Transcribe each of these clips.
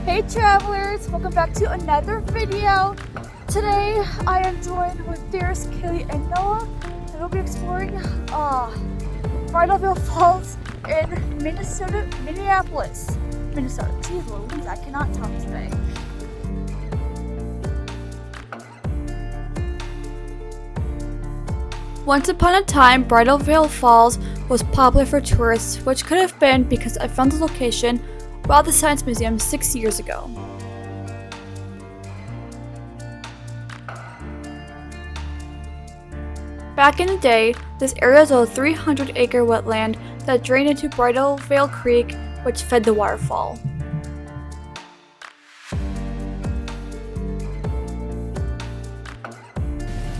Hey travelers, welcome back to another video. Today I am joined with Darius, Kaylee, and Noah, and we'll be exploring Bridal Veil Falls in Minneapolis, Minnesota. Jeez Louise, I cannot talk today. Once upon a time, Bridal Veil Falls was popular for tourists, which could have been because I found the location while at the Science Museum 6 years ago. Back in the day, this area was a 300-acre wetland that drained into Bridal Veil Creek, which fed the waterfall.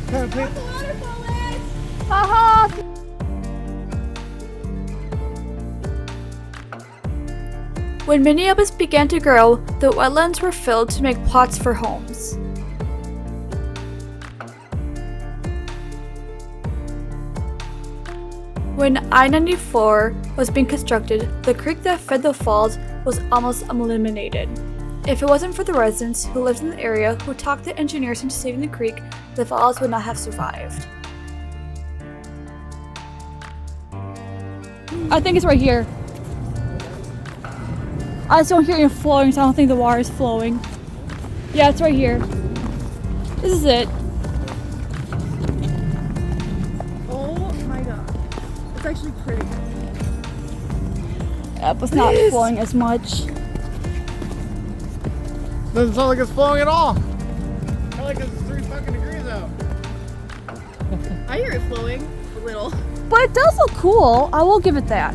What the waterfall is! Haha! When Minneapolis began to grow, the wetlands were filled to make plots for homes. When I-94 was being constructed, the creek that fed the falls was almost eliminated. If it wasn't for the residents who lived in the area who talked the engineers into saving the creek, the falls would not have survived. I think it's right here. I just don't hear it flowing, so I don't think the water is flowing. Yeah, it's right here. This is it. Oh my god. It's actually pretty. Yep, it's not flowing as much. Doesn't sound like it's flowing at all. Kind of like it's 3 fucking degrees out. I hear it flowing a little. But it does look cool. I will give it that.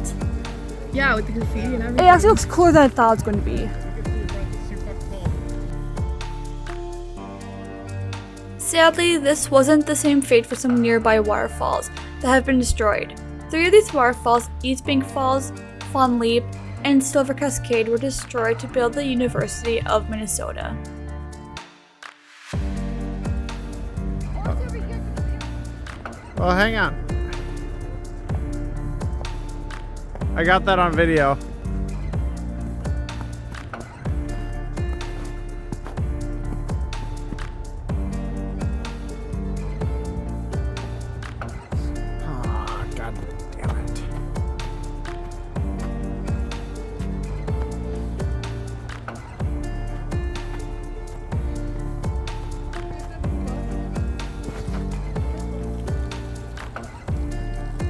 Yeah, with the graffiti and It everything. actually looks cooler than I thought it was going to be. You can see your breath, it's too fucking cold. Sadly, this wasn't the same fate for some nearby waterfalls that have been destroyed. 3 of these waterfalls, East Bank Falls, Fawn Leap, and Silver Cascade, were destroyed to build the University of Minnesota. Well, hang on. I got that on video. Oh, God damn it.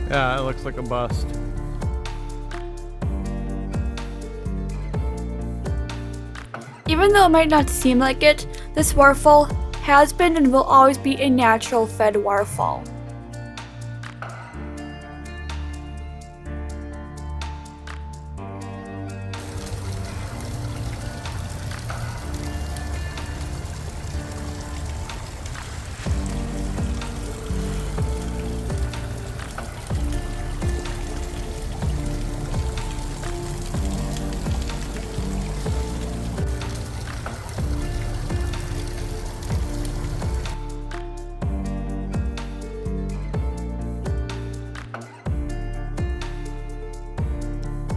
Yeah, it looks like a bust. Even though it might not seem like it, this waterfall has been and will always be a natural fed waterfall.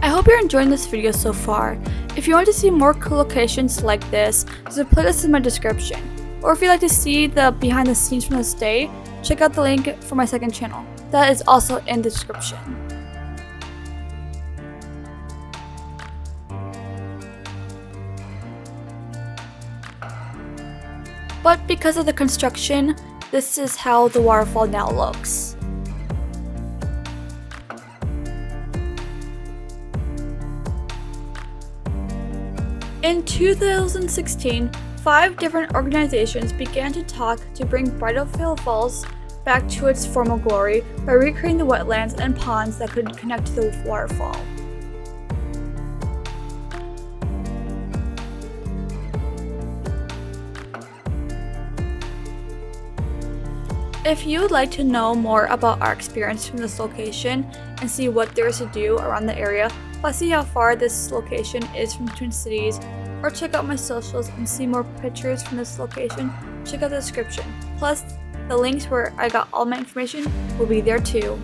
I hope you're enjoying this video so far. If you want to see more cool locations like this, there's a playlist in my description. Or if you'd like to see the behind the scenes from this day, check out the link for my second channel. That is also in the description. But because of the construction, this is how the waterfall now looks. In 2016, 5 different organizations began to talk to bring Bridal Veil Falls back to its former glory by recreating the wetlands and ponds that could connect to the waterfall. If you would like to know more about our experience from this location and see what there is to do around the area, plus see how far this location is from Twin Cities, or check out my socials and see more pictures from this location, check out the description. Plus, the links where I got all my information will be there too.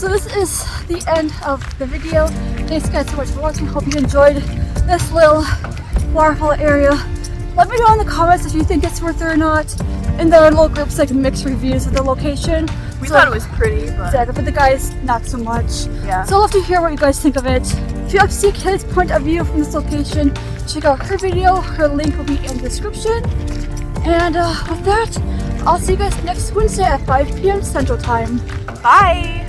So this is the end of the video. Thanks guys so much for watching. Hope you enjoyed this little waterfall area. Let me know in the comments if you think it's worth it or not. In the little groups, like mixed reviews of the location. We thought it was pretty, but yeah, but the guys not so much. yeah. So I'd love to hear what you guys think of it. If you'd like to see Kayla's point of view from this location, check out her video. Her link will be in the description. And with that, I'll see you guys next Wednesday at 5 p.m. Central Time. Bye!